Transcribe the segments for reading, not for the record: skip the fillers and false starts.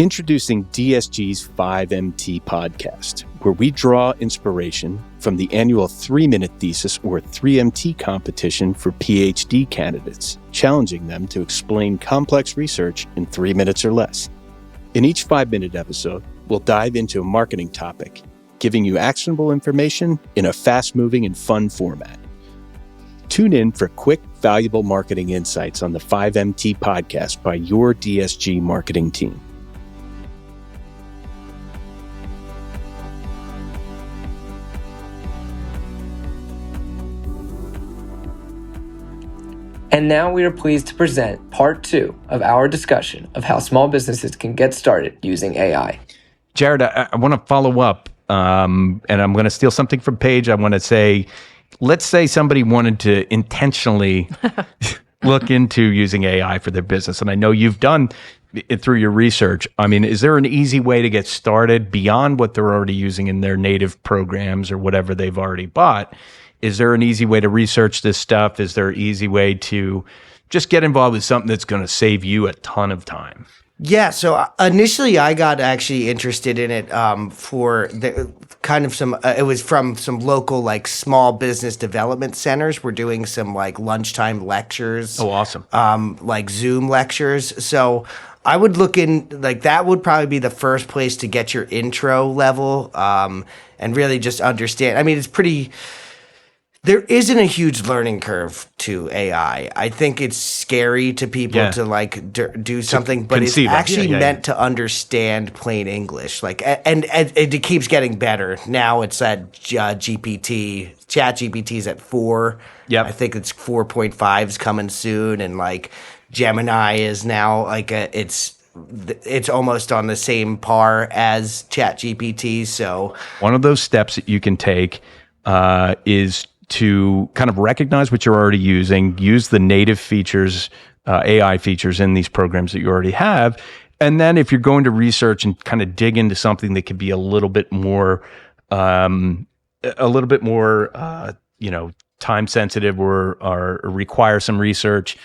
Introducing DSG's 5MT podcast, where we draw inspiration from the annual 3-minute thesis or 3MT competition for PhD candidates, challenging them to explain complex research in 3 minutes or less. In each 5-minute episode, we'll dive into a marketing topic, giving you actionable information in a fast-moving and fun format. Tune in for quick, valuable marketing insights on the 5MT podcast by your DSG marketing team. And now we are pleased to present part 2 of our discussion of how small businesses can get started using AI. Jared, I want to follow up, and I'm going to steal something from Paige. I want to say, let's say somebody wanted to intentionally look into using AI for their business, and I know you've done it through your research. I mean, is there an easy way to get started beyond what they're already using in their native programs or whatever they've already bought? Is there an easy way to research this stuff? Is there an easy way to just get involved with something that's going to save you a ton of time? Yeah, so initially I got actually interested in it for the kind of some, it was from some local like small business development centers. We're doing some like lunchtime lectures. Oh, awesome. Like Zoom lectures. So I would look in, like that would probably be the first place to get your intro level and really just understand. I mean, it's pretty... There isn't a huge learning curve to AI. I think it's scary to people to like do something, but it's actually meant to understand plain English. Like, and it keeps getting better. Now it's at GPT. ChatGPT's at 4. Yep. I think it's 4.5's coming soon, and like Gemini is now like it's almost on the same par as ChatGPT. So one of those steps that you can take is to kind of recognize what you're already using, use the native features, AI features in these programs that you already have. And then if you're going to research and kind of dig into something that could be a little bit more, time sensitive or require some research,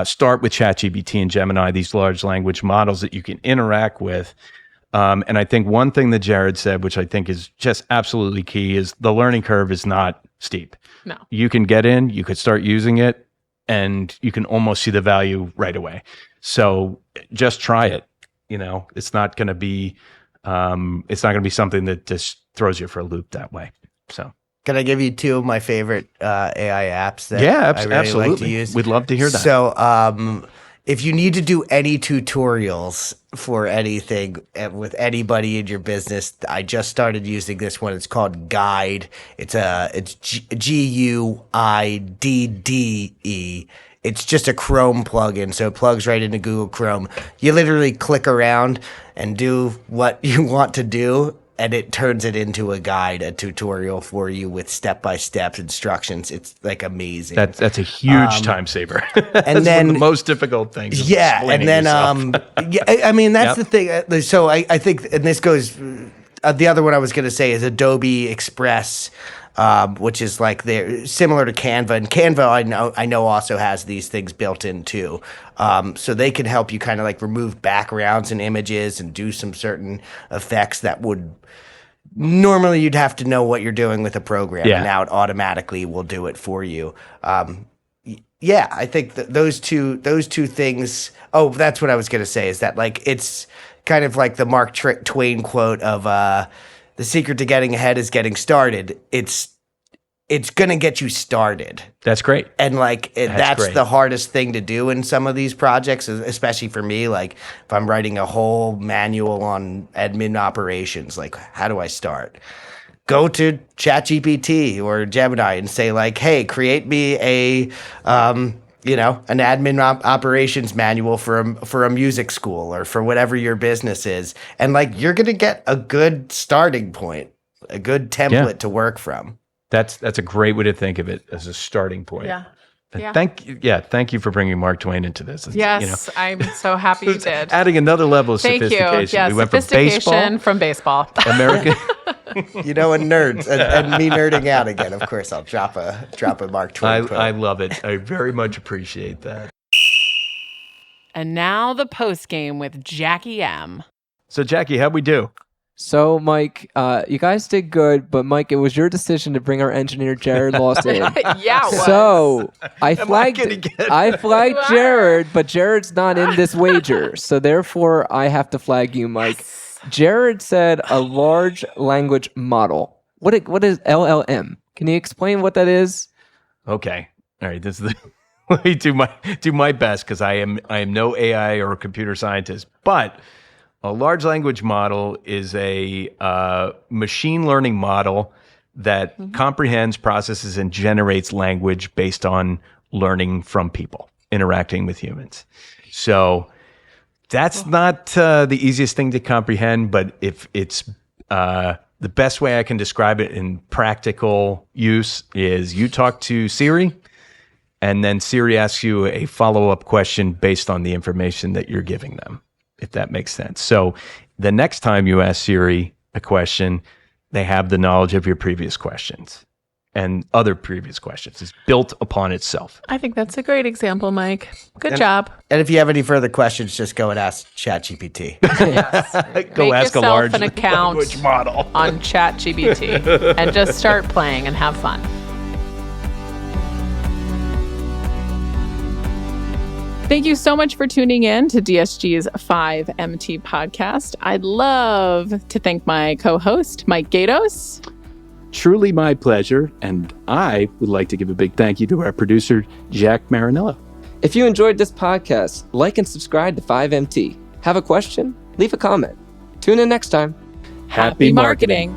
start with ChatGPT and Gemini, these large language models that you can interact with. And I think one thing that Jared said, which I think is just absolutely key, is the learning curve is not steep. No. You can get in, you could start using it, and you can almost see the value right away. So just try it. You know, it's not going to be something that just throws you for a loop that way. So. Can I give you 2 of my favorite AI apps that I really absolutely. like to use? We'd love to hear that. So if you need to do any tutorials for anything with anybody in your business, I just started using this one. It's called Guide. It's GUIDDE. It's just a Chrome plugin, so it plugs right into Google Chrome. You literally click around and do what you want to do, and it turns it into a guide, a tutorial for you with step-by-step instructions. It's like amazing. That's a huge time saver. And then one of the most difficult things. Yeah, and then I mean that's the thing. So I think, and this goes. The other one I was going to say is Adobe Express, which is like they're similar to Canva, and Canva I know also has these things built in too. So they can help you kind of like remove backgrounds and images and do some certain effects that would normally you'd have to know what you're doing with a program, and now it automatically will do it for you. Yeah, I think those two things. Oh, that's what I was going to say, is that like it's kind of like the Mark Twain quote of the secret to getting ahead is getting started. It's going to get you started. That's great. And like that's great. the hardest thing to do in some of these projects, especially for me. Like if I'm writing a whole manual on admin operations, like how do I start? Go to ChatGPT or Gemini and say like, hey, create me an admin operations manual for a music school or for whatever your business is. And like, you're going to get a good starting point, a good template to work from. That's a great way to think of it, as a starting point. Yeah. Yeah. Thank you for bringing Mark Twain into this. Yes, I'm so happy you did. Adding another level of Thank sophistication. you. Yes, we went from baseball. American. And nerds, and me nerding out again. Of course, I'll drop a Mark Twain quote. I love it. I very much appreciate that. And now the post game with Jackie M. So, Jackie, how'd we do? So, Mike, you guys did good, but Mike, it was your decision to bring our engineer Jared Lost in. Yeah, it was. So I gonna flagged You Jared, but Jared's not in this wager. So therefore, I have to flag you, Mike. Jared said a large language model. What is LLM? Can you explain what that is? Okay. All right. This is the let me do my best because I am no AI or computer scientist, but a large language model is a machine learning model that comprehends, processes, and generates language based on learning from people, interacting with humans. So that's not the easiest thing to comprehend, but if it's the best way I can describe it in practical use is you talk to Siri, and then Siri asks you a follow-up question based on the information that you're giving them, if that makes sense. So the next time you ask Siri a question, they have the knowledge of your previous questions and other previous questions. It's built upon itself. I think that's a great example, Mike. Good job. And if you have any further questions, just go and ask ChatGPT. Go Make ask a yourself large an account language model. on ChatGPT and just start playing and have fun. Thank you so much for tuning in to DSG's 5MT podcast. I'd love to thank my co-host, Mike Gatos. Truly my pleasure. And I would like to give a big thank you to our producer, Jack Marinello. If you enjoyed this podcast, like and subscribe to 5MT. Have a question? Leave a comment. Tune in next time. Happy marketing.